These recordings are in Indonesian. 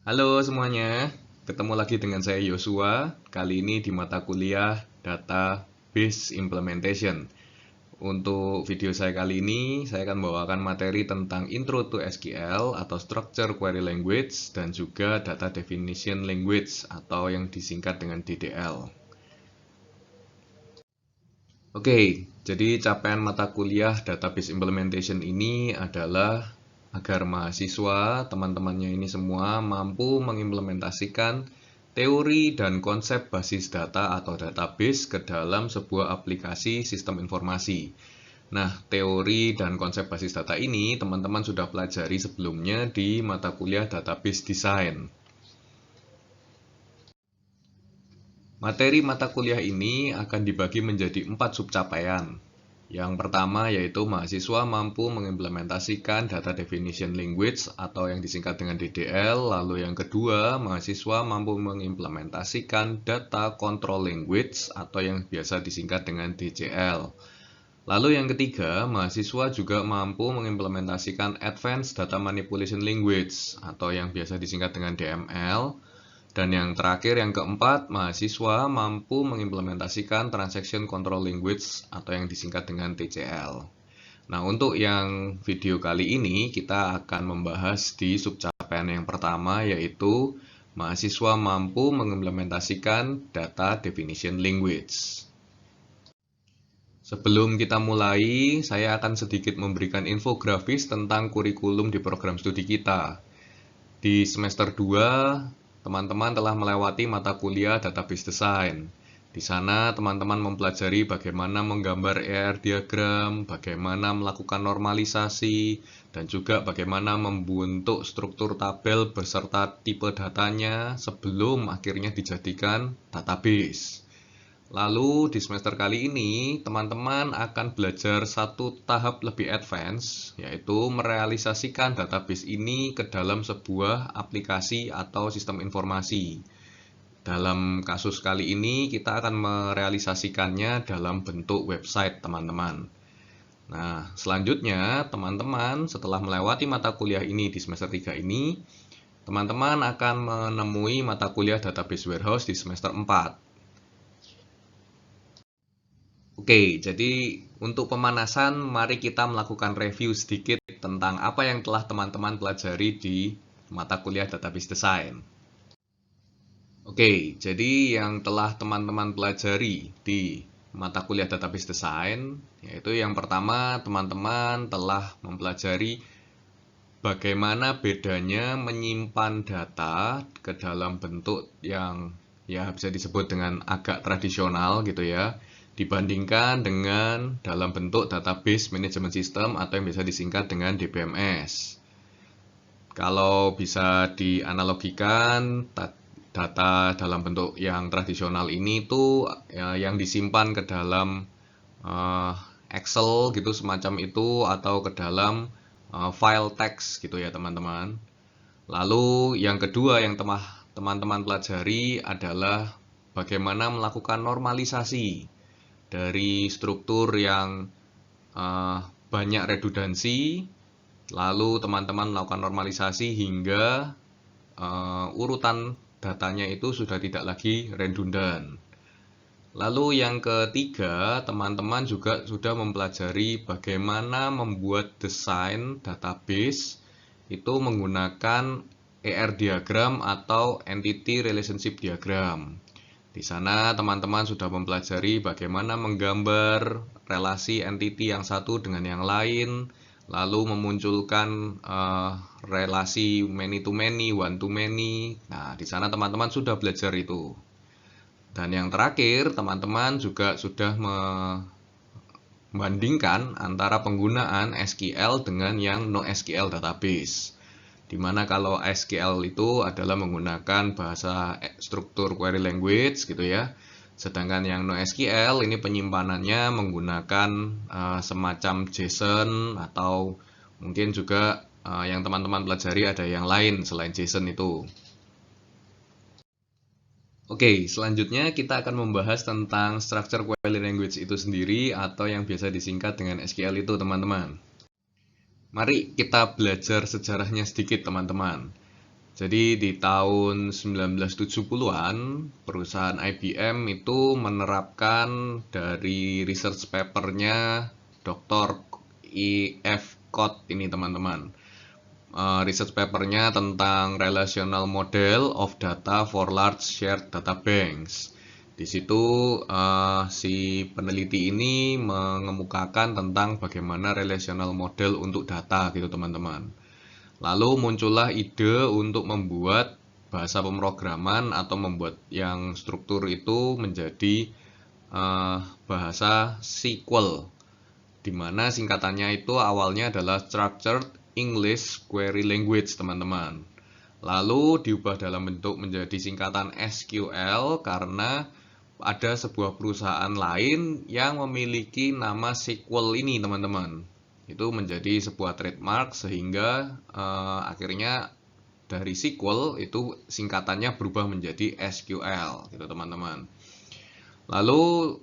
Halo semuanya, ketemu lagi dengan saya Yosua. Kali ini di mata kuliah Database Implementation. Untuk video saya kali ini, saya akan membawakan materi tentang Intro to SQL atau Structure Query Language dan juga Data Definition Language atau yang disingkat dengan DDL. Oke, jadi capaian mata kuliah Database Implementation ini adalah agar mahasiswa, teman-temannya ini semua mampu mengimplementasikan teori dan konsep basis data atau database ke dalam sebuah aplikasi sistem informasi. Nah, teori dan konsep basis data ini teman-teman sudah pelajari sebelumnya di mata kuliah Database Design. Materi mata kuliah ini akan dibagi menjadi 4 subcapaian. Yang pertama yaitu mahasiswa mampu mengimplementasikan Data Definition Language atau yang disingkat dengan DDL. Lalu yang kedua, mahasiswa mampu mengimplementasikan Data Control Language atau yang biasa disingkat dengan DCL. Lalu yang ketiga, mahasiswa juga mampu mengimplementasikan Advanced Data Manipulation Language atau yang biasa disingkat dengan DML. Dan yang terakhir, yang keempat, mahasiswa mampu mengimplementasikan Transaction Control Language atau yang disingkat dengan TCL. Nah, untuk yang video kali ini, kita akan membahas di subcapaian yang pertama, yaitu mahasiswa mampu mengimplementasikan Data Definition Language. Sebelum kita mulai, saya akan sedikit memberikan infografis tentang kurikulum di program studi kita. Di semester 2, teman-teman telah melewati mata kuliah Database Design. Di sana teman-teman mempelajari bagaimana menggambar ER diagram, bagaimana melakukan normalisasi, dan juga bagaimana membentuk struktur tabel beserta tipe datanya sebelum akhirnya dijadikan database. Lalu di semester kali ini, teman-teman akan belajar satu tahap lebih advance, yaitu merealisasikan database ini ke dalam sebuah aplikasi atau sistem informasi. Dalam kasus kali ini, kita akan merealisasikannya dalam bentuk website, teman-teman. Nah, selanjutnya, teman-teman setelah melewati mata kuliah ini di semester 3 ini, teman-teman akan menemui mata kuliah Database Warehouse di semester 4. Oke, jadi untuk pemanasan, mari kita melakukan review sedikit tentang apa yang telah teman-teman pelajari di mata kuliah Database Design. Oke, jadi yang telah teman-teman pelajari di mata kuliah Database Design, yaitu yang pertama, teman-teman telah mempelajari bagaimana bedanya menyimpan data ke dalam bentuk yang ya bisa disebut dengan agak tradisional gitu ya, dibandingkan dengan dalam bentuk database management system atau yang bisa disingkat dengan DBMS. Kalau bisa dianalogikan, data dalam bentuk yang tradisional ini tuh ya, yang disimpan ke dalam Excel gitu semacam itu atau ke dalam file teks gitu ya teman-teman. Lalu yang kedua yang teman-teman pelajari adalah bagaimana melakukan normalisasi dari struktur yang banyak redundansi. Lalu teman-teman melakukan normalisasi hingga urutan datanya itu sudah tidak lagi redundan. Lalu yang ketiga, teman-teman juga sudah mempelajari bagaimana membuat desain database itu menggunakan ER diagram atau Entity Relationship Diagram. Di sana teman-teman sudah mempelajari bagaimana menggambar relasi entity yang satu dengan yang lain, lalu memunculkan relasi many to many, one to many. Nah, di sana teman-teman sudah belajar itu. Dan yang terakhir, teman-teman juga sudah membandingkan antara penggunaan SQL dengan yang NoSQL database. Dimana kalau SQL itu adalah menggunakan bahasa struktur query language gitu ya. Sedangkan yang NoSQL ini penyimpanannya menggunakan semacam JSON atau mungkin juga yang teman-teman pelajari ada yang lain selain JSON itu. Oke, selanjutnya kita akan membahas tentang structure query language itu sendiri atau yang biasa disingkat dengan SQL itu teman-teman. Mari kita belajar sejarahnya sedikit teman-teman. Jadi di tahun 1970-an, perusahaan IBM itu menerapkan dari research papernya Dr. E.F. Codd ini teman-teman. Research papernya tentang Relational Model of Data for Large Shared Data Banks. Di situ si peneliti ini mengemukakan tentang bagaimana relational model untuk data gitu teman-teman. Lalu muncullah ide untuk membuat bahasa pemrograman atau membuat yang struktur itu menjadi bahasa SQL, di mana singkatannya itu awalnya adalah Structured English Query Language, teman-teman. Lalu diubah dalam bentuk menjadi singkatan SQL karena ada sebuah perusahaan lain yang memiliki nama SQL ini, teman-teman. Itu menjadi sebuah trademark sehingga akhirnya dari SQL itu singkatannya berubah menjadi SQL, gitu teman-teman. Lalu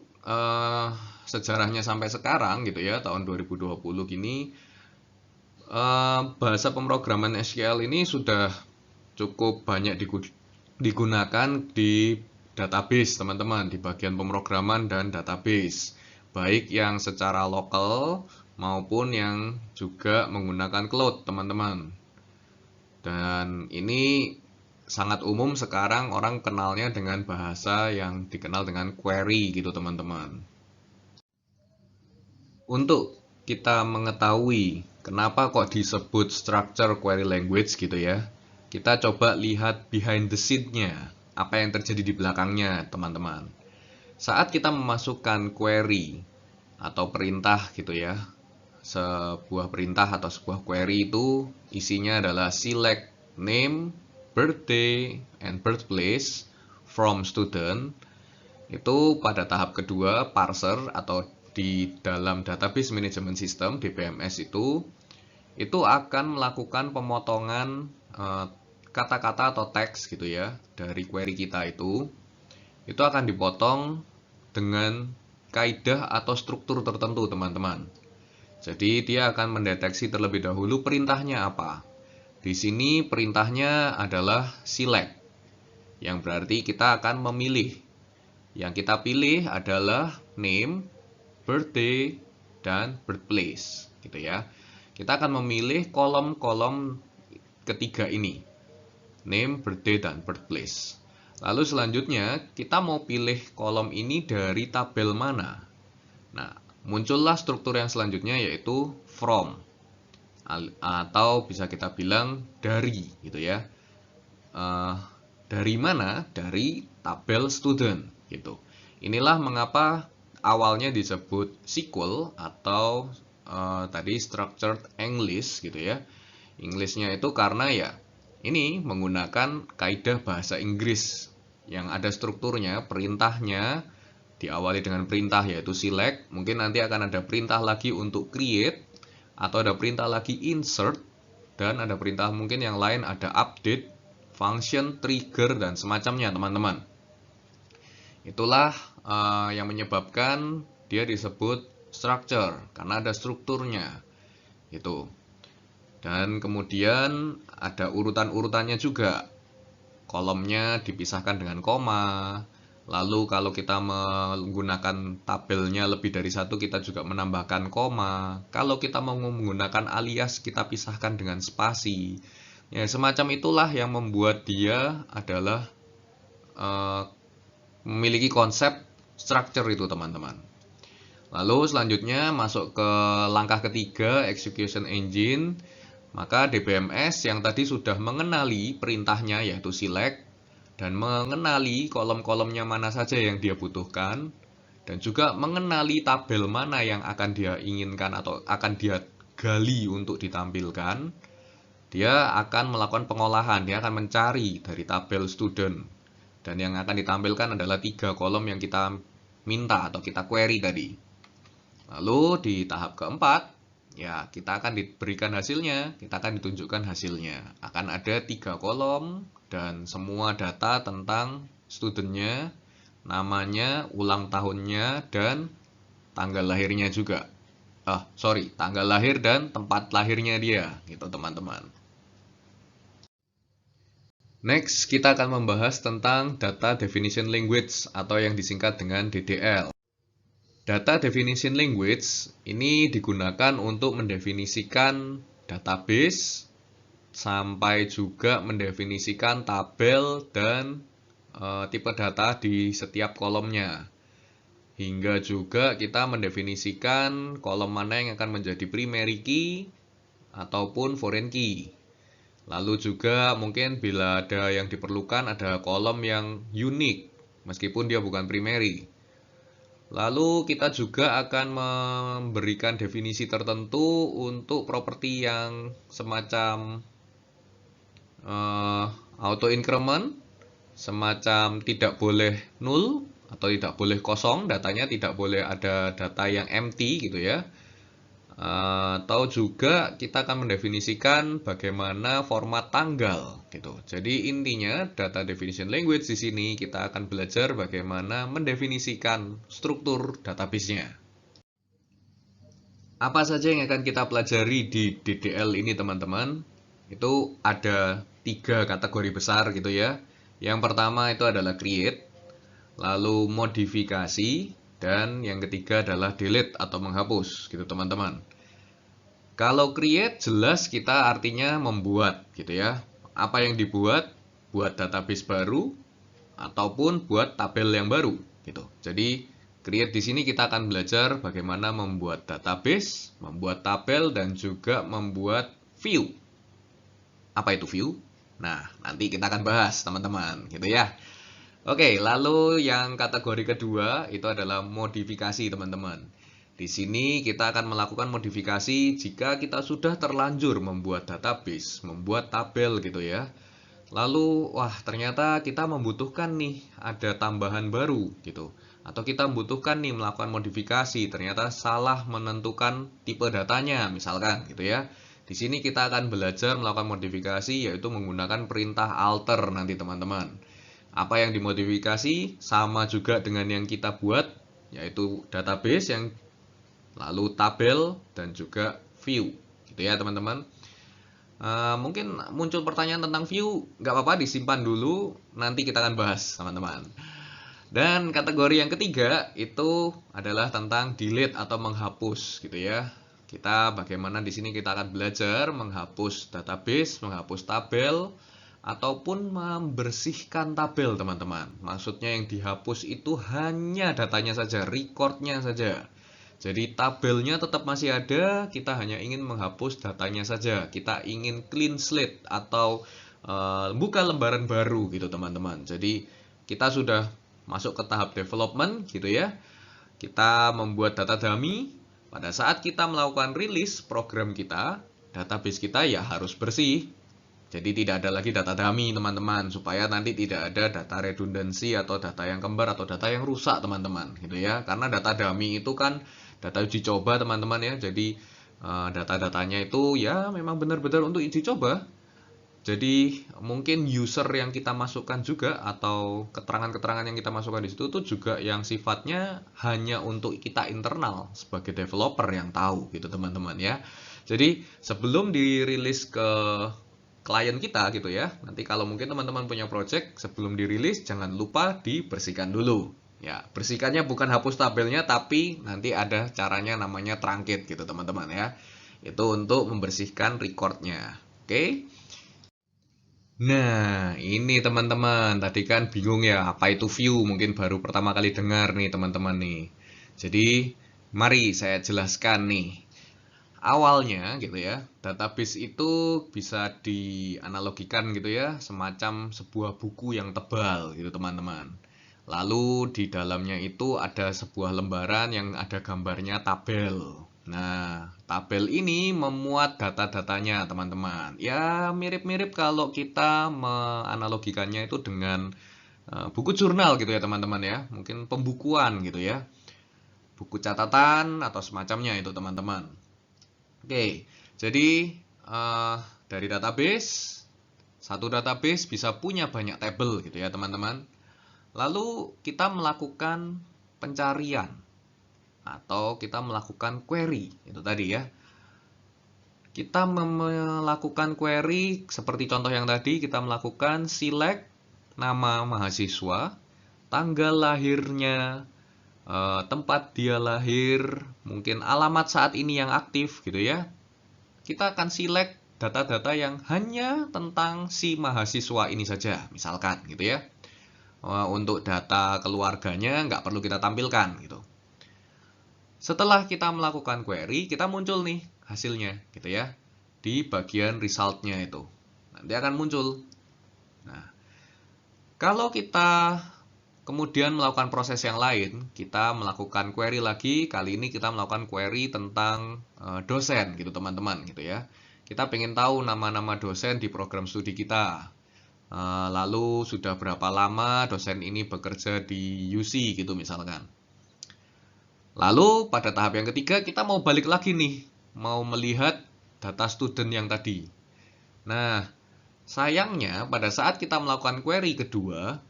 sejarahnya sampai sekarang gitu ya, tahun 2020 gini, bahasa pemrograman SQL ini sudah cukup banyak digunakan di database teman-teman, di bagian pemrograman dan database, baik yang secara lokal maupun yang juga menggunakan cloud teman-teman. Dan ini sangat umum sekarang orang kenalnya dengan bahasa yang dikenal dengan query gitu teman-teman. Untuk kita mengetahui kenapa kok disebut structure query language gitu ya, kita coba lihat behind the scene-nya, apa yang terjadi di belakangnya teman-teman. Saat kita memasukkan query atau perintah gitu ya, sebuah perintah atau sebuah query itu isinya adalah select name, birthday, and birthplace from student. Itu pada tahap kedua parser atau di dalam database management system DBMS itu akan melakukan pemotongan kata-kata atau teks gitu ya dari query kita itu akan dipotong dengan kaidah atau struktur tertentu teman-teman. Jadi dia akan mendeteksi terlebih dahulu perintahnya apa. Di sini perintahnya adalah select, yang berarti kita akan memilih. Yang kita pilih adalah name, birthday, dan birthplace, gitu ya. Kita akan memilih kolom-kolom ketiga ini, name, birthday, dan birthplace. Lalu selanjutnya kita mau pilih kolom ini dari tabel mana. Nah, muncullah struktur yang selanjutnya yaitu from, atau bisa kita bilang dari, gitu ya. Dari mana? Dari tabel student, gitu. Inilah mengapa awalnya disebut SQL atau tadi structured English gitu ya. Englishnya itu karena ya ini menggunakan kaidah bahasa Inggris yang ada strukturnya, perintahnya diawali dengan perintah yaitu select, mungkin nanti akan ada perintah lagi untuk create, atau ada perintah lagi insert, dan ada perintah mungkin yang lain ada update, function, trigger, dan semacamnya teman-teman. Itulah yang menyebabkan dia disebut structure, karena ada strukturnya gitu. Dan kemudian ada urutan-urutannya juga. Kolomnya dipisahkan dengan koma. Lalu kalau kita menggunakan tabelnya lebih dari satu, kita juga menambahkan koma. Kalau kita mau menggunakan alias, kita pisahkan dengan spasi. Ya, semacam itulah yang membuat dia adalah memiliki konsep structure itu teman-teman. Lalu selanjutnya masuk ke langkah ketiga, execution engine. Maka DBMS yang tadi sudah mengenali perintahnya yaitu select, dan mengenali kolom-kolomnya mana saja yang dia butuhkan, dan juga mengenali tabel mana yang akan dia inginkan atau akan dia gali untuk ditampilkan. Dia akan melakukan pengolahan, dia akan mencari dari tabel student, dan yang akan ditampilkan adalah 3 kolom yang kita minta atau kita query tadi. Lalu di tahap keempat, ya kita akan diberikan hasilnya, kita akan ditunjukkan hasilnya. Akan ada 3 kolom dan semua data tentang studentnya, namanya, ulang tahunnya, dan tanggal lahirnya juga. Tanggal lahir dan tempat lahirnya dia, gitu teman-teman. Next, kita akan membahas tentang Data Definition Language atau yang disingkat dengan DDL. Data Definition Language ini digunakan untuk mendefinisikan database sampai juga mendefinisikan tabel dan tipe data di setiap kolomnya. Hingga juga kita mendefinisikan kolom mana yang akan menjadi primary key ataupun foreign key. Lalu juga mungkin bila ada yang diperlukan ada kolom yang unik meskipun dia bukan primary. Lalu kita juga akan memberikan definisi tertentu untuk properti yang semacam auto increment, semacam tidak boleh null atau tidak boleh kosong, datanya tidak boleh ada data yang empty gitu ya. Atau juga kita akan mendefinisikan bagaimana format tanggal gitu. Jadi intinya data definition language di sini kita akan belajar bagaimana mendefinisikan struktur database-nya. Apa saja yang akan kita pelajari di DDL ini teman-teman? Itu ada 3 kategori besar gitu ya. Yang pertama itu adalah create, lalu modifikasi, dan yang ketiga adalah delete atau menghapus gitu teman-teman. Kalau create jelas kita artinya membuat gitu ya. Apa yang dibuat? Buat database baru ataupun buat tabel yang baru gitu. Jadi create di sini kita akan belajar bagaimana membuat database, membuat tabel dan juga membuat view. Apa itu view? Nah, nanti kita akan bahas teman-teman gitu ya. Oke, lalu yang kategori kedua itu adalah modifikasi teman-teman. Di sini kita akan melakukan modifikasi jika kita sudah terlanjur membuat database, membuat tabel gitu ya. Lalu, wah ternyata kita membutuhkan nih ada tambahan baru gitu. Atau kita membutuhkan nih melakukan modifikasi, ternyata salah menentukan tipe datanya misalkan gitu ya. Di sini kita akan belajar melakukan modifikasi yaitu menggunakan perintah alter nanti teman-teman. Apa yang dimodifikasi sama juga dengan yang kita buat, yaitu database yang lalu tabel dan juga view gitu ya teman-teman. Mungkin muncul pertanyaan tentang view, nggak apa-apa disimpan dulu, nanti kita akan bahas teman-teman. Dan kategori yang ketiga itu adalah tentang delete atau menghapus gitu ya. Kita bagaimana di sini kita akan belajar menghapus database, menghapus tabel, ataupun membersihkan tabel teman-teman. Maksudnya yang dihapus itu hanya datanya saja, recordnya saja. Jadi tabelnya tetap masih ada, kita hanya ingin menghapus datanya saja. Kita ingin clean slate atau buka lembaran baru gitu teman-teman. Jadi kita sudah masuk ke tahap development gitu ya. Kita membuat data dummy. Pada saat kita melakukan rilis program kita, database kita ya harus bersih. Jadi tidak ada lagi data dummy teman-teman, supaya nanti tidak ada data redundancy atau data yang kembar atau data yang rusak teman-teman gitu ya. Karena data dummy itu kan data uji coba teman-teman ya. Jadi data-datanya itu ya memang benar-benar untuk uji coba. Jadi mungkin user yang kita masukkan juga atau keterangan-keterangan yang kita masukkan di situ tuh juga yang sifatnya hanya untuk kita internal sebagai developer yang tahu gitu teman-teman ya. Jadi sebelum dirilis ke klien kita gitu ya, nanti kalau mungkin teman-teman punya project sebelum dirilis jangan lupa dibersihkan dulu. Ya, bersihkannya bukan hapus tabelnya tapi nanti ada caranya namanya truncate gitu teman-teman ya. Itu untuk membersihkan recordnya. Oke. Nah, ini teman-teman, tadi kan bingung ya, apa itu view? Mungkin baru pertama kali dengar nih teman-teman nih. Jadi, mari saya jelaskan nih. Awalnya gitu ya, database itu bisa dianalogikan gitu ya, semacam sebuah buku yang tebal gitu teman-teman. Lalu di dalamnya itu ada sebuah lembaran yang ada gambarnya tabel. Nah, tabel ini memuat data-datanya, teman-teman. Ya, mirip-mirip kalau kita menganalogikannya itu dengan buku jurnal gitu ya, teman-teman ya. Mungkin pembukuan gitu ya. Buku catatan atau semacamnya itu, teman-teman. Oke, jadi dari database, satu database bisa punya banyak tabel gitu ya, teman-teman. Lalu kita melakukan pencarian atau kita melakukan query itu tadi ya. Kita melakukan query seperti contoh yang tadi, kita melakukan select nama mahasiswa, tanggal lahirnya, tempat dia lahir, mungkin alamat saat ini yang aktif gitu ya. Kita akan select data-data yang hanya tentang si mahasiswa ini saja, misalkan gitu ya. Untuk data keluarganya nggak perlu kita tampilkan gitu. Setelah kita melakukan query, kita muncul nih hasilnya gitu ya. Di bagian resultnya itu. Nanti akan muncul. Nah, kalau kita kemudian melakukan proses yang lain, kita melakukan query lagi. Kali ini kita melakukan query tentang dosen gitu teman-teman gitu ya. Kita pengen tahu nama-nama dosen di program studi kita. Lalu sudah berapa lama dosen ini bekerja di UC gitu misalkan. Lalu pada tahap yang ketiga kita mau balik lagi nih, mau melihat data student yang tadi. Nah, sayangnya pada saat kita melakukan query kedua,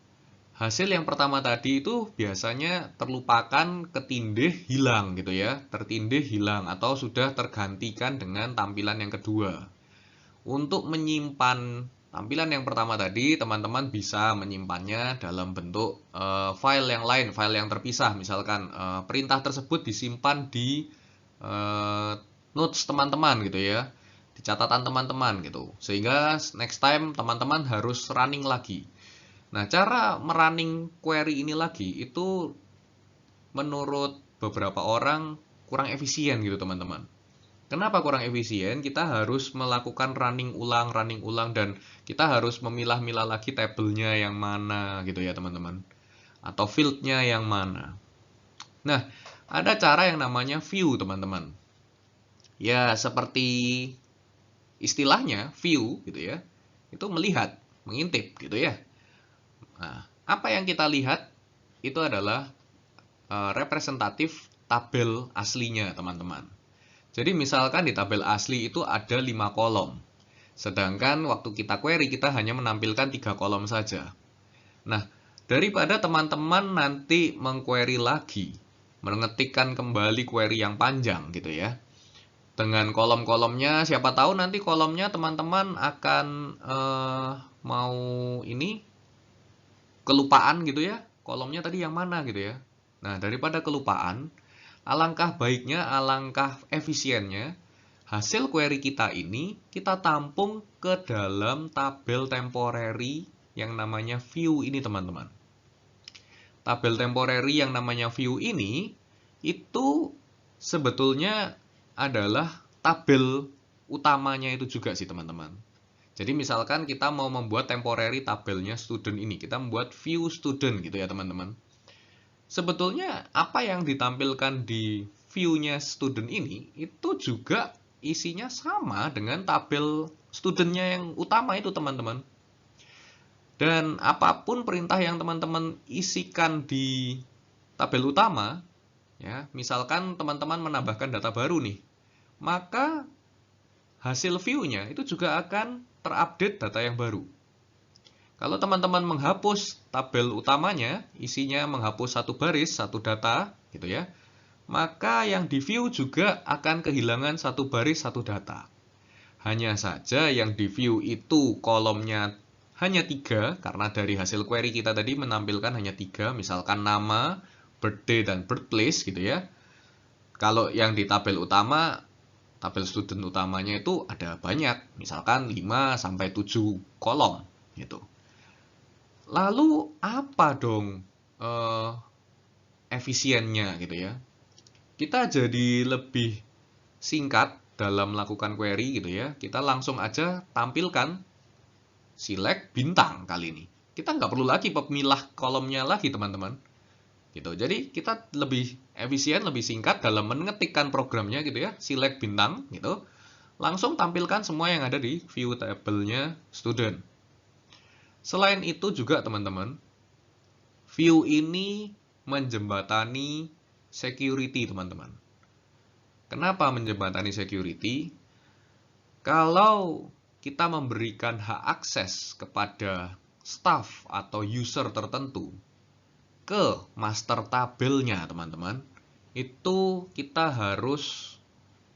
hasil yang pertama tadi itu biasanya terlupakan, ketindih, hilang gitu ya. Tertindih, hilang atau sudah tergantikan dengan tampilan yang kedua. Untuk menyimpan tampilan yang pertama tadi, teman-teman bisa menyimpannya dalam bentuk file yang lain, file yang terpisah. Misalkan perintah tersebut disimpan di notes teman-teman gitu ya, di catatan teman-teman gitu. Sehingga next time teman-teman harus running lagi. Nah, cara merunning query ini lagi itu menurut beberapa orang kurang efisien gitu teman-teman. Kenapa kurang efisien? Kita harus melakukan running ulang, dan kita harus memilah-milah lagi tabelnya yang mana gitu ya teman-teman. Atau fieldnya yang mana. Nah, ada cara yang namanya view teman-teman. Ya, seperti istilahnya view gitu ya. Itu melihat, mengintip gitu ya. Nah, apa yang kita lihat itu adalah representatif tabel aslinya teman-teman. Jadi misalkan di tabel asli itu ada 5 kolom. Sedangkan waktu kita query kita hanya menampilkan 3 kolom saja. Nah, daripada teman-teman nanti mengquery lagi, mengetikkan kembali query yang panjang gitu ya. Dengan kolom-kolomnya, siapa tahu nanti kolomnya teman-teman akan mau ini kelupaan gitu ya. Kolomnya tadi yang mana gitu ya. Nah, daripada kelupaan, alangkah baiknya, alangkah efisiennya, hasil query kita ini kita tampung ke dalam tabel temporary yang namanya view ini teman-teman. Tabel temporary yang namanya view ini itu sebetulnya adalah tabel utamanya itu juga sih teman-teman. Jadi misalkan kita mau membuat temporary tabelnya student ini, kita membuat view student gitu ya teman-teman. Sebetulnya apa yang ditampilkan di view-nya student ini itu juga isinya sama dengan tabel studentnya yang utama itu teman-teman. Dan apapun perintah yang teman-teman isikan di tabel utama, ya, misalkan teman-teman menambahkan data baru nih, maka hasil view-nya itu juga akan terupdate data yang baru. Kalau teman-teman menghapus tabel utamanya, isinya menghapus satu baris, satu data, gitu ya, maka yang di view juga akan kehilangan satu baris, satu data. Hanya saja yang di view itu kolomnya hanya 3, karena dari hasil query kita tadi menampilkan hanya 3, misalkan nama, birthday, dan birthplace, gitu ya. Kalau yang di tabel utama, tabel student utamanya itu ada banyak, misalkan 5-7 kolom, gitu. Lalu apa dong efisiennya gitu ya? Kita jadi lebih singkat dalam melakukan query gitu ya. Kita langsung aja tampilkan select bintang kali ini. Kita nggak perlu lagi pemilah kolomnya lagi teman-teman. Gitu. Jadi kita lebih efisien, lebih singkat dalam mengetikkan programnya gitu ya. Select bintang gitu. Langsung tampilkan semua yang ada di view tabelnya student. Selain itu juga teman-teman, view ini menjembatani security teman-teman. Kenapa menjembatani security? Kalau kita memberikan hak akses kepada staff atau user tertentu ke master tabelnya teman-teman, itu kita harus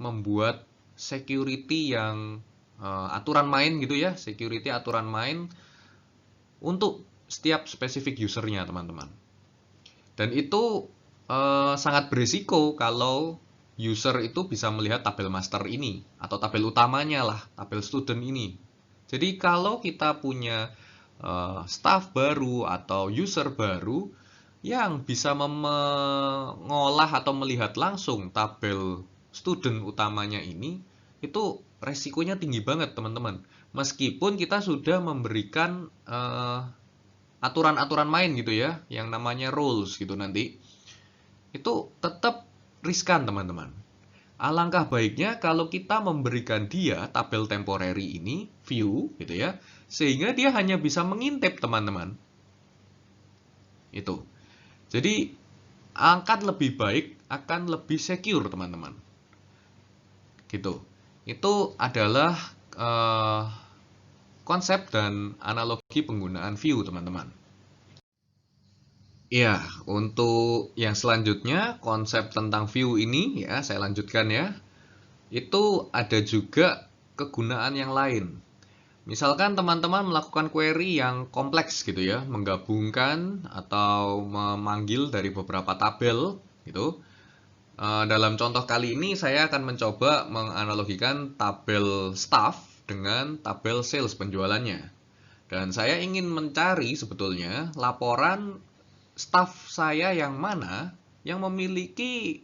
membuat security yang aturan main gitu ya, security aturan main untuk setiap spesifik usernya teman-teman. Dan itu sangat berisiko kalau user itu bisa melihat tabel master ini atau tabel utamanya lah, tabel student ini. Jadi kalau kita punya staff baru atau user baru yang bisa mengolah atau melihat langsung tabel student utamanya ini, itu resikonya tinggi banget teman-teman. Meskipun kita sudah memberikan aturan-aturan main gitu ya, yang namanya rules gitu nanti, itu tetap riskan teman-teman. Alangkah baiknya kalau kita memberikan dia tabel temporary ini, view gitu ya, sehingga dia hanya bisa mengintip teman-teman. Itu. Jadi angkat lebih baik akan lebih secure teman-teman. Gitu. Itu adalah konsep dan analogi penggunaan view teman-teman. Ya, untuk yang selanjutnya, konsep tentang view ini, ya, saya lanjutkan ya. Itu ada juga kegunaan yang lain. Misalkan teman-teman melakukan query yang kompleks gitu ya, menggabungkan atau memanggil dari beberapa tabel gitu. Dalam contoh kali ini saya akan mencoba menganalogikan tabel staff dengan tabel sales penjualannya. Dan saya ingin mencari sebetulnya laporan staff saya yang mana yang memiliki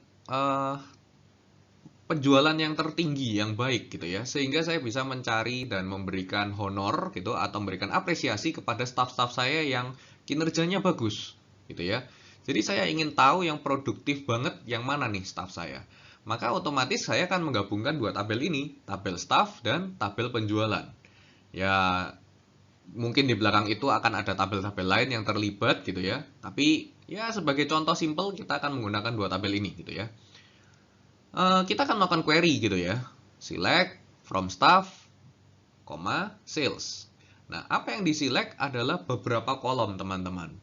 penjualan yang tertinggi, yang baik gitu ya, sehingga saya bisa mencari dan memberikan honor gitu atau memberikan apresiasi kepada staff-staff saya yang kinerjanya bagus gitu ya. Jadi saya ingin tahu yang produktif banget yang mana nih staff saya. Maka otomatis saya akan menggabungkan dua tabel ini, tabel staff dan tabel penjualan. Ya, mungkin di belakang itu akan ada tabel-tabel lain yang terlibat gitu ya. Tapi ya sebagai contoh simple kita akan menggunakan dua tabel ini gitu ya. Kita akan melakukan query gitu ya. Select from staff, sales. Nah, apa yang diselect adalah beberapa kolom teman-teman.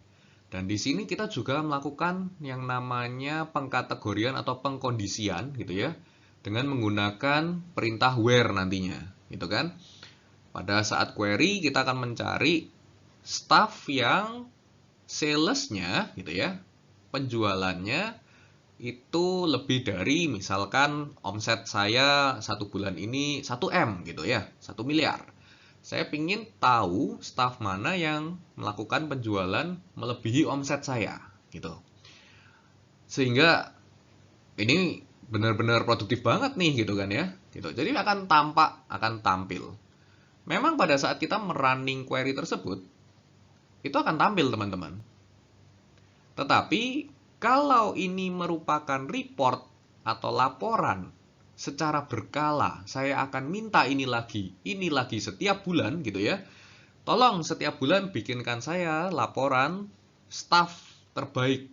Dan di sini kita juga melakukan yang namanya pengkategorian atau pengkondisian gitu ya. Dengan menggunakan perintah where nantinya gitu kan. Pada saat query kita akan mencari staff yang salesnya gitu ya, penjualannya itu lebih dari misalkan omset saya satu bulan ini 1 M gitu ya, 1 miliar. Saya ingin tahu staff mana yang melakukan penjualan melebihi omset saya gitu. Sehingga ini benar-benar produktif banget nih gitu kan ya. Gitu. Jadi akan tampil. Memang pada saat kita merunning query tersebut, itu akan tampil teman-teman. Tetapi kalau ini merupakan report atau laporan secara berkala, saya akan minta ini lagi setiap bulan gitu ya. Tolong setiap bulan bikinkan saya laporan staff terbaik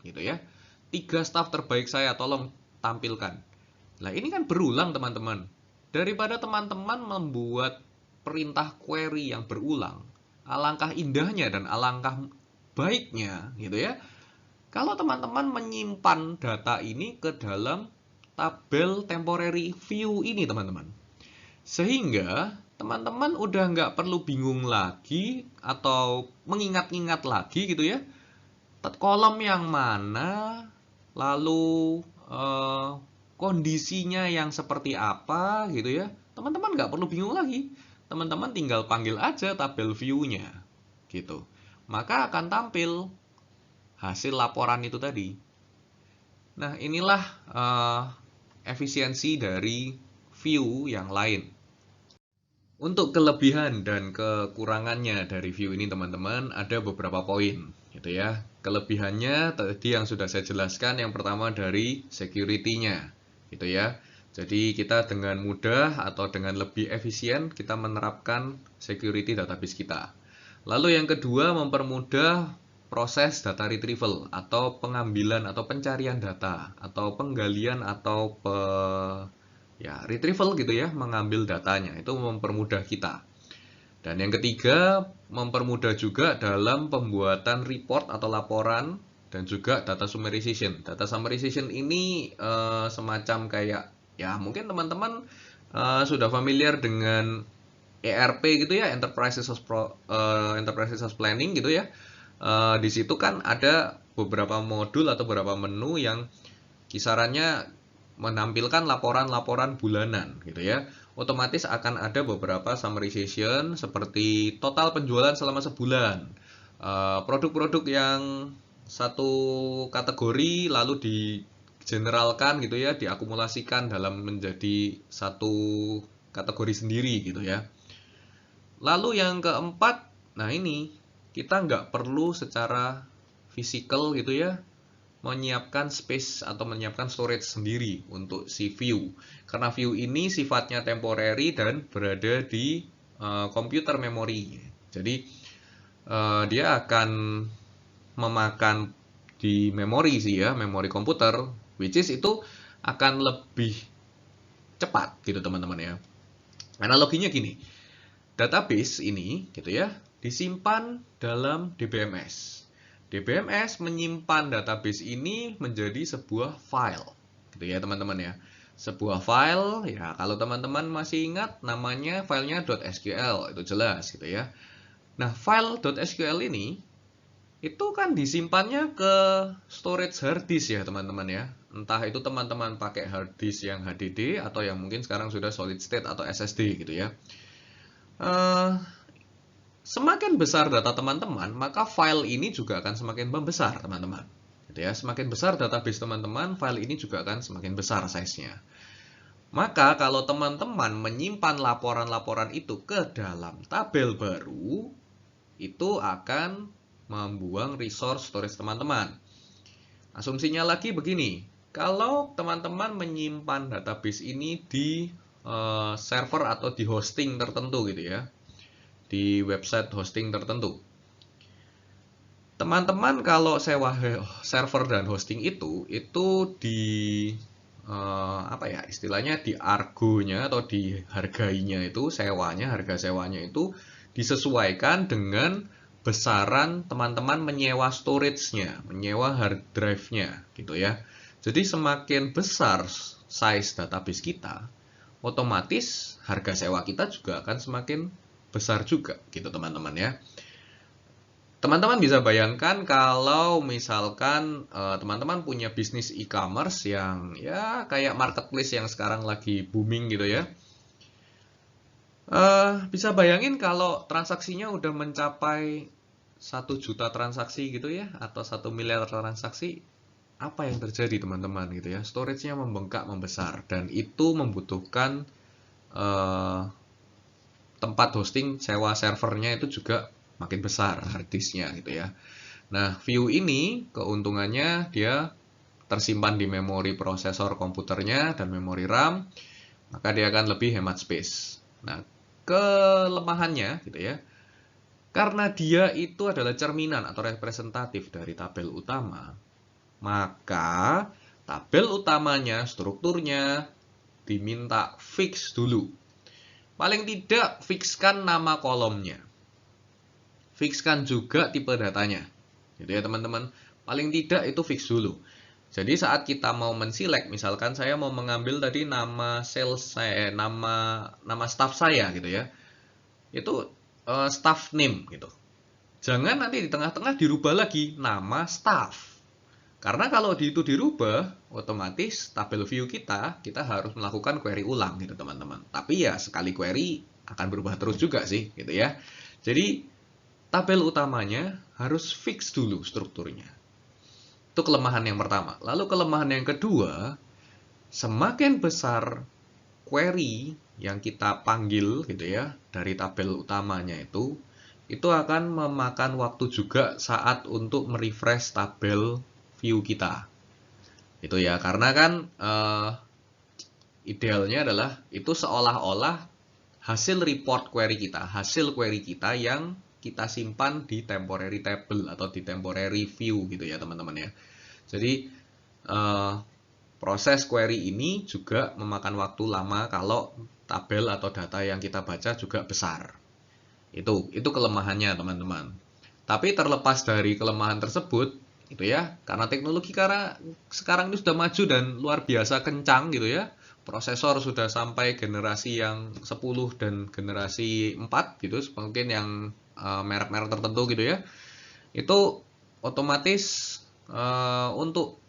gitu ya. 3 staff terbaik saya tolong tampilkan. Nah, ini kan berulang teman-teman. Daripada teman-teman membuat perintah query yang berulang, alangkah indahnya dan alangkah baiknya gitu ya, kalau teman-teman menyimpan data ini ke dalam tabel temporary view ini teman-teman. Sehingga teman-teman udah nggak perlu bingung lagi atau mengingat-ingat lagi gitu ya, kolom yang mana, lalu kondisinya yang seperti apa gitu ya. Teman-teman nggak perlu bingung lagi. Teman-teman tinggal panggil aja tabel view-nya gitu. Maka akan tampil hasil laporan itu tadi. Nah, inilah efisiensi dari view yang lain. Untuk kelebihan dan kekurangannya dari view ini teman-teman ada beberapa poin gitu ya. Kelebihannya tadi yang sudah saya jelaskan, yang pertama dari security-nya gitu ya. Jadi kita dengan mudah atau dengan lebih efisien kita menerapkan security database kita. Lalu yang kedua, mempermudah proses data retrieval atau pengambilan atau pencarian data atau penggalian atau retrieval gitu ya, mengambil datanya. Itu mempermudah kita. Dan yang ketiga, mempermudah juga dalam pembuatan report atau laporan dan juga data summarization. Data summarization ini semacam kayak ya mungkin teman-teman sudah familiar dengan ERP gitu ya, Enterprise Resource Planning gitu ya. Di situ kan ada beberapa modul atau beberapa menu yang kisarannya menampilkan laporan-laporan bulanan gitu ya. Otomatis akan ada beberapa summarization seperti total penjualan selama sebulan, produk-produk yang satu kategori lalu digeneralkan gitu ya, diakumulasikan dalam menjadi satu kategori sendiri gitu ya. Lalu yang keempat, nah ini kita nggak perlu secara fisikal gitu ya menyiapkan space atau menyiapkan storage sendiri untuk si view. Karena view ini sifatnya temporary dan berada di komputer memori. Jadi dia akan memakan di memori sih ya, memori komputer, which is itu akan lebih cepat gitu teman-teman ya. Analoginya gini, database ini gitu ya disimpan dalam DBMS. DBMS menyimpan database ini menjadi sebuah file, gitu ya teman-teman ya. Sebuah file, ya kalau teman-teman masih ingat namanya filenya .sql, itu jelas gitu ya. Nah, file .sql ini itu kan disimpannya ke storage hard disk ya teman-teman ya. Entah itu teman-teman pakai hard disk yang HDD atau yang mungkin sekarang sudah solid state atau SSD gitu ya. Semakin besar data teman-teman, maka file ini juga akan semakin membesar, teman-teman. Gitu ya, semakin besar database teman-teman, file ini juga akan semakin besar size-nya. Maka kalau teman-teman menyimpan laporan-laporan itu ke dalam tabel baru, itu akan membuang resource storage teman-teman. Asumsinya lagi begini, kalau teman-teman menyimpan database ini di server atau di hosting tertentu gitu ya, di website hosting tertentu. Teman-teman kalau sewa server dan hosting itu di apa ya istilahnya di argonya atau di hargainya itu sewanya, harga sewanya itu disesuaikan dengan besaran teman-teman menyewa storage-nya, menyewa hard drive-nya gitu ya. Jadi semakin besar size database kita, otomatis harga sewa kita juga akan semakin besar juga gitu teman-teman ya. Teman-teman bisa bayangkan kalau misalkan teman-teman punya bisnis e-commerce yang ya kayak marketplace yang sekarang lagi booming gitu ya. Bisa bayangin kalau transaksinya udah mencapai 1 juta transaksi gitu ya, atau 1 miliar transaksi, apa yang terjadi teman-teman gitu ya. Storage-nya membengkak, membesar, dan itu membutuhkan tempat hosting sewa servernya itu juga makin besar hard disknya gitu ya. Nah, view ini keuntungannya dia tersimpan di memori prosesor komputernya dan memori RAM, maka dia akan lebih hemat space. Nah, kelemahannya gitu ya, karena dia itu adalah cerminan atau representatif dari tabel utama, maka tabel utamanya, strukturnya diminta fix dulu. Paling tidak, fixkan nama kolomnya. Fixkan juga tipe datanya. Gitu ya teman-teman. Paling tidak itu fix dulu. Jadi saat kita mau menselect, misalkan saya mau mengambil tadi nama sales saya, nama staff saya gitu ya. Itu staff name gitu. Jangan nanti di tengah-tengah dirubah lagi nama staff. Karena kalau itu dirubah, otomatis tabel view kita harus melakukan query ulang gitu teman-teman. Tapi ya sekali query akan berubah terus juga sih gitu ya. Jadi tabel utamanya harus fix dulu strukturnya. Itu kelemahan yang pertama. Lalu kelemahan yang kedua, semakin besar query yang kita panggil gitu ya dari tabel utamanya itu akan memakan waktu juga saat untuk merefresh tabel view kita. Itu ya, karena kan idealnya adalah itu seolah-olah hasil report query kita, hasil query kita yang kita simpan di temporary table atau di temporary view gitu ya teman-teman ya. Jadi proses query ini juga memakan waktu lama kalau tabel atau data yang kita baca juga besar. Itu kelemahannya teman-teman. Tapi terlepas dari kelemahan tersebut, itu ya, karena teknologi sekarang ini sudah maju dan luar biasa kencang gitu ya, prosesor sudah sampai generasi yang 10 dan generasi 4 gitu, mungkin yang merek-merek tertentu gitu ya, itu otomatis untuk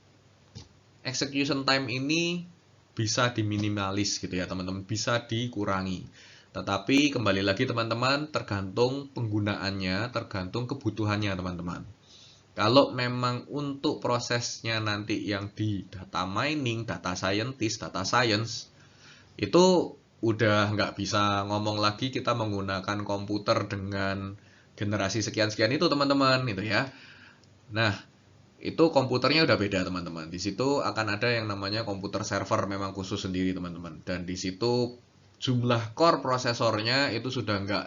execution time ini bisa diminimalis gitu ya teman-teman, bisa dikurangi. Tetapi kembali lagi teman-teman, tergantung penggunaannya, tergantung kebutuhannya teman-teman. Kalau memang untuk prosesnya nanti yang di data mining, data scientist, data science, itu udah nggak bisa ngomong lagi kita menggunakan komputer dengan generasi sekian-sekian itu teman-teman, gitu ya. Nah, itu komputernya udah beda teman-teman. Di situ akan ada yang namanya komputer server memang khusus sendiri teman-teman. Dan di situ jumlah core prosesornya itu sudah nggak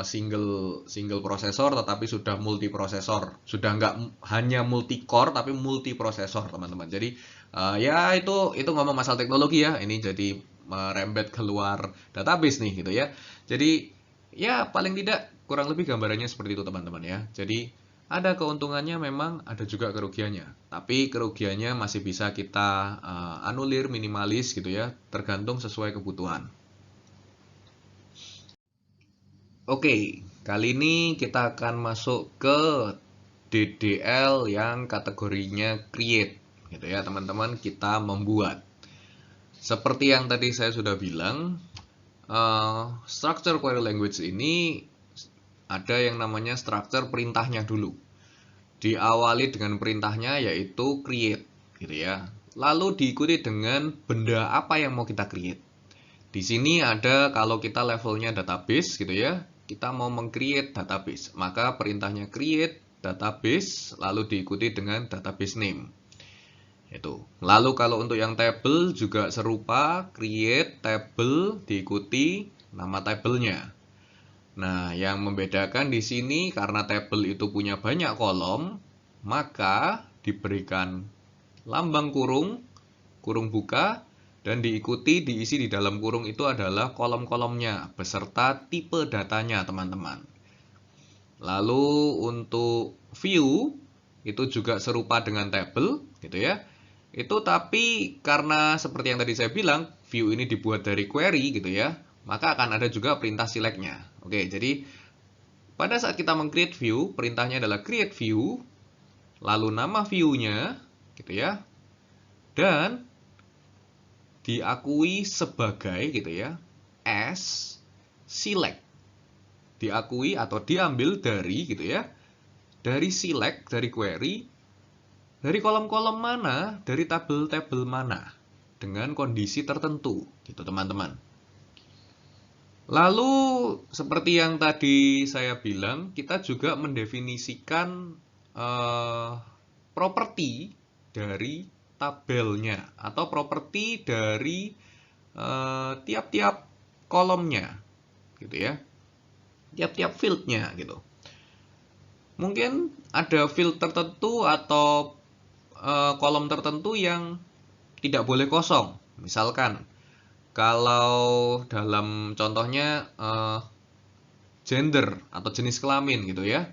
single prosesor, tetapi sudah multi prosesor. Sudah nggak hanya multi core tapi multi prosesor teman-teman. Jadi ya itu ngomong masalah teknologi ya. Ini jadi merembet keluar database nih gitu ya. Jadi ya paling tidak kurang lebih gambarannya seperti itu teman-teman ya. Jadi ada keuntungannya memang, ada juga kerugiannya. Tapi kerugiannya masih bisa kita anulir, minimalis gitu ya, tergantung sesuai kebutuhan. Oke, kali ini kita akan masuk ke DDL yang kategorinya create gitu ya teman-teman, kita membuat. Seperti yang tadi saya sudah bilang, structure query language ini ada yang namanya structure perintahnya dulu. Diawali dengan perintahnya yaitu create gitu ya. Lalu diikuti dengan benda apa yang mau kita create. Di sini ada kalau kita levelnya database gitu ya, kita mau meng-create database, maka perintahnya create database lalu diikuti dengan database name. Itu. Lalu kalau untuk yang table juga serupa, create table diikuti nama tablenya. Nah, yang membedakan di sini karena table itu punya banyak kolom, maka diberikan lambang kurung, kurung buka, dan diikuti diisi di dalam kurung itu adalah kolom-kolomnya beserta tipe datanya, teman-teman. Lalu untuk view itu juga serupa dengan table, gitu ya. Itu tapi karena seperti yang tadi saya bilang, view ini dibuat dari query gitu ya, maka akan ada juga perintah select-nya. Oke, jadi pada saat kita meng-create view, perintahnya adalah create view, lalu nama view-nya, gitu ya, dan diakui sebagai, gitu ya, as select. Diakui atau diambil dari, gitu ya, dari select, dari query, dari kolom-kolom mana, dari tabel-tabel mana, dengan kondisi tertentu, gitu teman-teman. Lalu, seperti yang tadi saya bilang, kita juga mendefinisikan properti dari tabelnya atau properti dari tiap-tiap kolomnya, gitu ya, tiap-tiap fieldnya, gitu. Mungkin ada field tertentu atau kolom tertentu yang tidak boleh kosong, misalkan. Kalau dalam contohnya gender atau jenis kelamin gitu ya.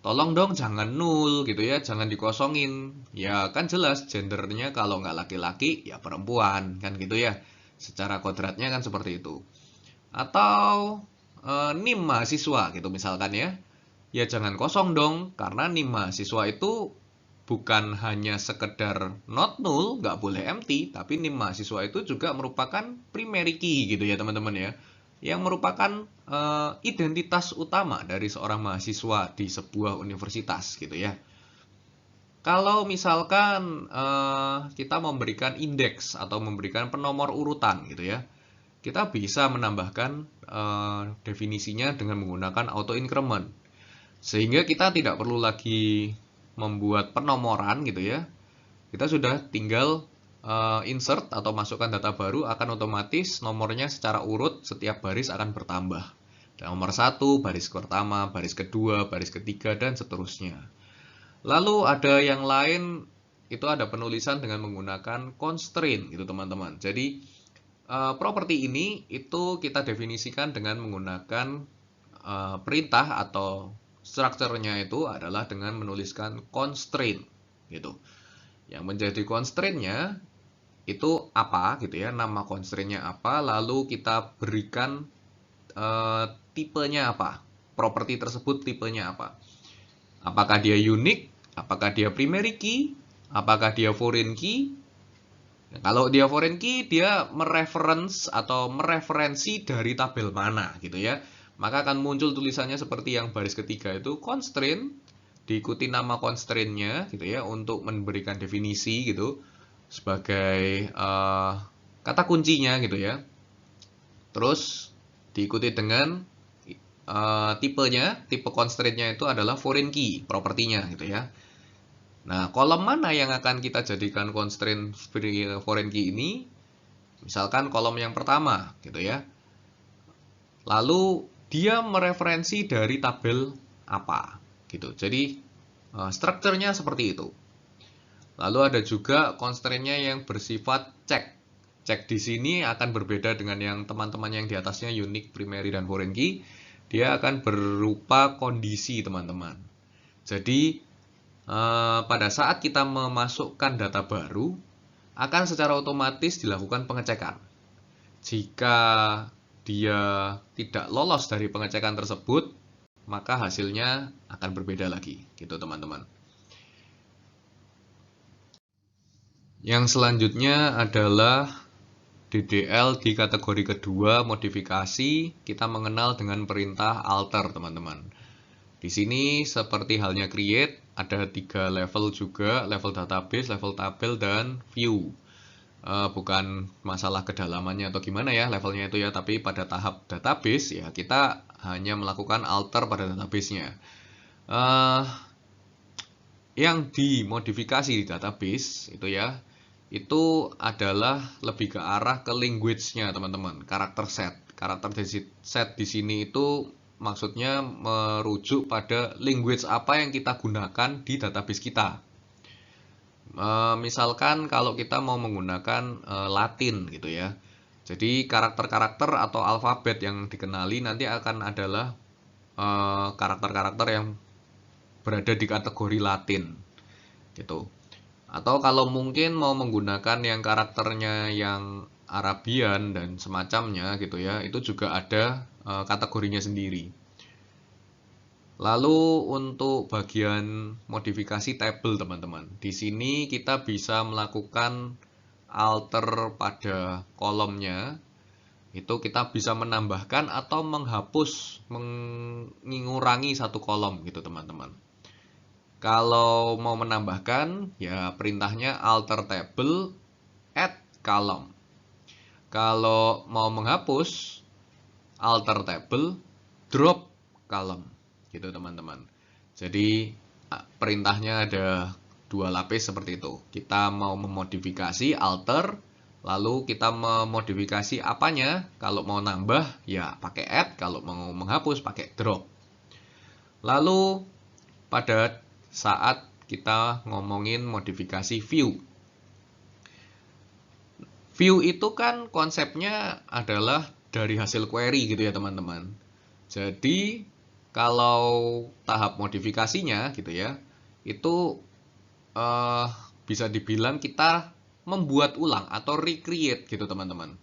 Tolong dong jangan nul gitu ya, jangan dikosongin. Ya kan jelas gendernya kalau nggak laki-laki ya perempuan kan gitu ya. Secara kodratnya kan seperti itu. Atau NIM mahasiswa gitu misalkan ya. Ya jangan kosong dong karena NIM mahasiswa itu bukan hanya sekedar not null, nggak boleh empty, tapi NIM mahasiswa itu juga merupakan primary key gitu ya teman-teman ya, yang merupakan identitas utama dari seorang mahasiswa di sebuah universitas gitu ya. Kalau misalkan kita memberikan indeks atau memberikan penomor urutan gitu ya, kita bisa menambahkan definisinya dengan menggunakan auto increment, sehingga kita tidak perlu lagi membuat penomoran gitu ya. Kita sudah tinggal insert atau masukkan data baru, akan otomatis nomornya secara urut setiap baris akan bertambah. Nomor 1, baris pertama, baris kedua, baris ketiga, dan seterusnya. Lalu ada yang lain, itu ada penulisan dengan menggunakan constraint gitu teman-teman. Jadi properti ini itu kita definisikan dengan menggunakan perintah atau strukturnya itu adalah dengan menuliskan constraint gitu. Yang menjadi constraint-nya itu apa gitu ya, nama constraint-nya apa, lalu kita berikan tipenya apa, properti tersebut tipenya apa. Apakah dia unique, apakah dia primary key, apakah dia foreign key. Nah, kalau dia foreign key, dia mereference atau mereferensi dari tabel mana gitu ya. Maka akan muncul tulisannya seperti yang baris ketiga itu constraint, diikuti nama constraint-nya gitu ya, untuk memberikan definisi gitu sebagai kata kuncinya gitu ya. Terus diikuti dengan tipenya, tipe constraint-nya itu adalah foreign key, propertinya gitu ya. Nah, kolom mana yang akan kita jadikan constraint foreign key ini? Misalkan kolom yang pertama gitu ya. Lalu dia mereferensi dari tabel apa gitu. Jadi strukturnya seperti itu. Lalu ada juga constraint-nya yang bersifat check. Check di sini akan berbeda dengan yang teman-teman yang di atasnya unique, primary, dan foreign key. Dia akan berupa kondisi teman-teman. Jadi pada saat kita memasukkan data baru, akan secara otomatis dilakukan pengecekan. Jika dia tidak lolos dari pengecekan tersebut, maka hasilnya akan berbeda lagi, gitu teman-teman. Yang selanjutnya adalah DDL di kategori kedua modifikasi, kita mengenal dengan perintah alter, teman-teman. Di sini seperti halnya create, ada 3 level juga, level database, level tabel, dan view. Bukan masalah kedalamannya atau gimana ya levelnya itu ya, tapi pada tahap database ya kita hanya melakukan alter pada database-nya. Yang dimodifikasi di database itu ya, itu adalah lebih ke arah ke language-nya teman-teman, karakter set. Karakter set di sini itu maksudnya merujuk pada language apa yang kita gunakan di database kita. Misalkan kalau kita mau menggunakan Latin gitu ya. Jadi karakter-karakter atau alfabet yang dikenali nanti akan adalah karakter-karakter yang berada di kategori Latin gitu. Atau kalau mungkin mau menggunakan yang karakternya yang Arabian dan semacamnya gitu ya, itu juga ada kategorinya sendiri. Lalu untuk bagian modifikasi table teman-teman. Di sini kita bisa melakukan alter pada kolomnya. Itu kita bisa menambahkan atau menghapus, mengurangi satu kolom gitu teman-teman. Kalau mau menambahkan, ya perintahnya alter table, add column. Kalau mau menghapus, alter table, drop column. Gitu teman-teman. Jadi perintahnya ada 2 lapis seperti itu. Kita mau memodifikasi, alter, lalu kita memodifikasi apanya. Kalau mau nambah, ya pakai add. Kalau mau menghapus, pakai drop. Lalu pada saat kita ngomongin modifikasi view. View itu kan konsepnya adalah dari hasil query gitu ya teman-teman. Jadi kalau tahap modifikasinya gitu ya, itu bisa dibilang kita membuat ulang atau recreate gitu teman-teman.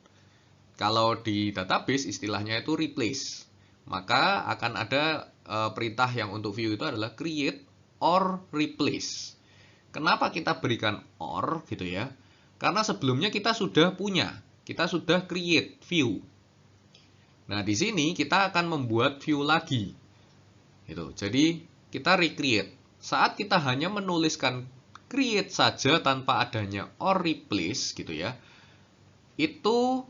Kalau di database istilahnya itu replace. Maka akan ada perintah yang untuk view itu adalah create or replace. Kenapa kita berikan or gitu ya? Karena sebelumnya kita sudah punya, kita sudah create view. Nah, di sini kita akan membuat view lagi. Gitu. Jadi, kita recreate. Saat kita hanya menuliskan create saja tanpa adanya or replace gitu ya. Itu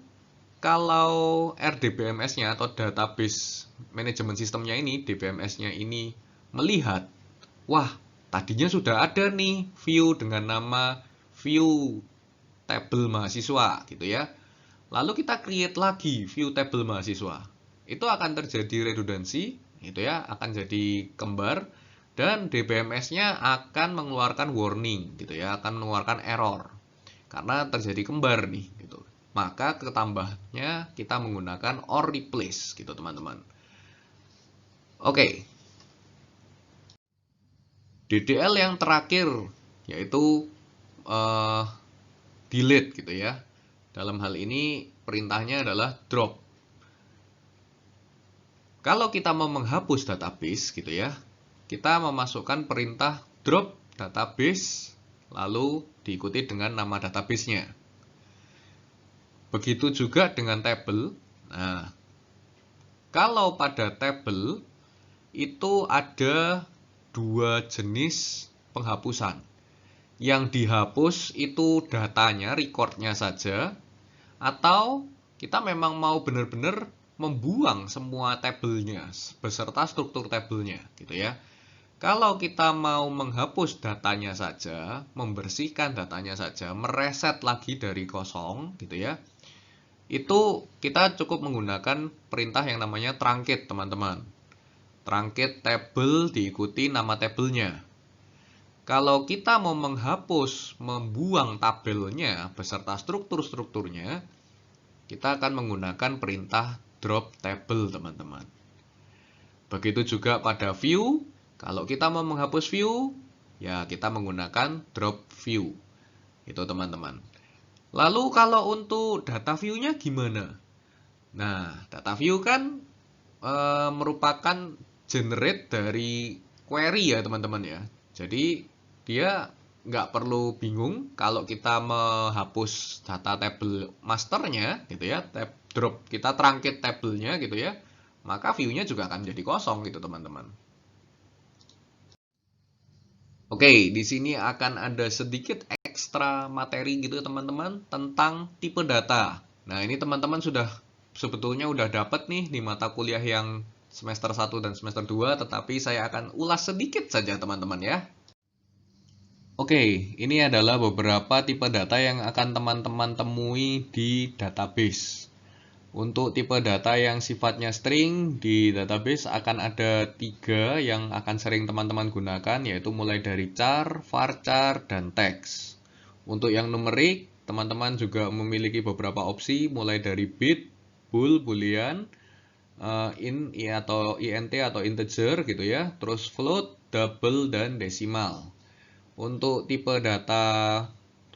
kalau RDBMS-nya atau database management systemnya ini, DBMS-nya ini melihat, wah, tadinya sudah ada nih view dengan nama view table mahasiswa gitu ya. Lalu kita create lagi view table mahasiswa. Itu akan terjadi redundansi, gitu ya, akan jadi kembar dan DBMS-nya akan mengeluarkan warning gitu ya, akan mengeluarkan error. Karena terjadi kembar nih gitu. Maka ketambahnya kita menggunakan or replace gitu teman-teman. Oke. DDL yang terakhir yaitu delete gitu ya. Dalam hal ini perintahnya adalah drop. Kalau kita mau menghapus database gitu ya, kita memasukkan perintah drop database lalu diikuti dengan nama database-nya. Begitu juga dengan table. Nah, kalau pada table itu ada dua jenis penghapusan. Yang dihapus itu datanya, recordnya saja, atau kita memang mau benar-benar membuang semua tabelnya beserta struktur tabelnya gitu ya. Kalau kita mau menghapus datanya saja, membersihkan datanya saja, mereset lagi dari kosong gitu ya, itu kita cukup menggunakan perintah yang namanya truncate, teman-teman. Truncate table diikuti nama tabelnya. Kalau kita mau menghapus, membuang tabelnya beserta struktur-strukturnya, kita akan menggunakan perintah drop table, teman-teman. Begitu juga pada view. Kalau kita mau menghapus view, ya kita menggunakan drop view. Itu teman-teman. Lalu kalau untuk data view-nya gimana? Nah, data view kan merupakan generate dari query ya teman-teman ya. Jadi dia nggak perlu bingung kalau kita menghapus data table masternya gitu ya, drop kita truncate tabelnya gitu ya, maka view-nya juga akan jadi kosong gitu teman-teman. Oke, di sini akan ada sedikit ekstra materi gitu teman-teman tentang tipe data. Nah, ini teman-teman sebetulnya udah dapat nih di mata kuliah yang semester 1 dan semester 2, tetapi saya akan ulas sedikit saja teman-teman ya. Oke, ini adalah beberapa tipe data yang akan teman-teman temui di database. Untuk tipe data yang sifatnya string di database akan ada 3 yang akan sering teman-teman gunakan, yaitu mulai dari char, varchar, dan text. Untuk yang numerik, teman-teman juga memiliki beberapa opsi mulai dari bit, bool, boolean, int atau int atau integer gitu ya, terus float, double, dan desimal. Untuk tipe data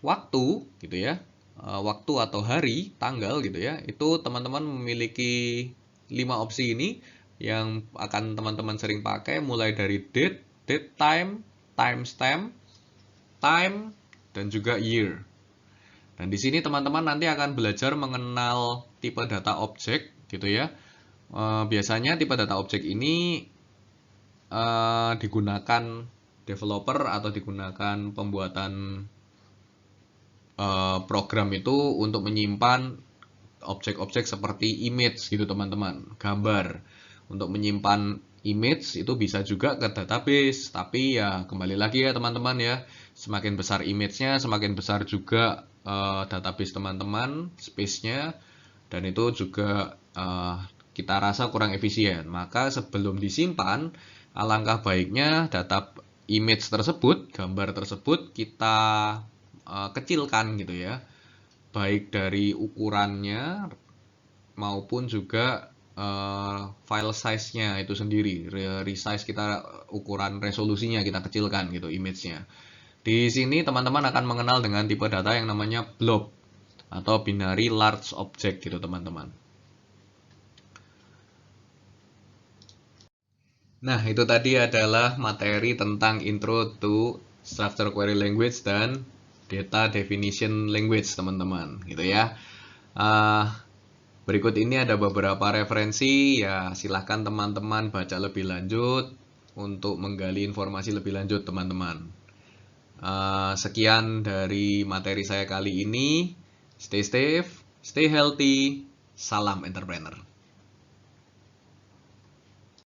waktu gitu ya, waktu atau hari, tanggal gitu ya, itu teman-teman memiliki 5 opsi ini yang akan teman-teman sering pakai mulai dari date, date time, timestamp, time, dan juga year. Dan di sini teman-teman nanti akan belajar mengenal tipe data objek gitu ya. Biasanya tipe data objek ini digunakan developer atau digunakan pembuatan program itu untuk menyimpan objek-objek seperti image gitu teman-teman, gambar. Untuk menyimpan image itu bisa juga ke database, tapi ya kembali lagi ya teman-teman ya, semakin besar image-nya, semakin besar juga database teman-teman, space-nya, dan itu juga kita rasa kurang efisien. Maka sebelum disimpan, alangkah baiknya data image tersebut, gambar tersebut kita kecilkan gitu ya, baik dari ukurannya maupun juga file size-nya itu sendiri, resize kita, ukuran resolusinya kita kecilkan gitu image-nya. Di sini teman-teman akan mengenal dengan tipe data yang namanya blob atau binary large object gitu teman-teman. Nah, itu tadi adalah materi tentang intro to structure query language dan data definition language teman-teman gitu ya. Berikut ini ada beberapa referensi, ya silahkan teman-teman baca lebih lanjut untuk menggali informasi lebih lanjut teman-teman. Sekian dari materi saya kali ini. Stay safe, stay healthy, salam entrepreneur.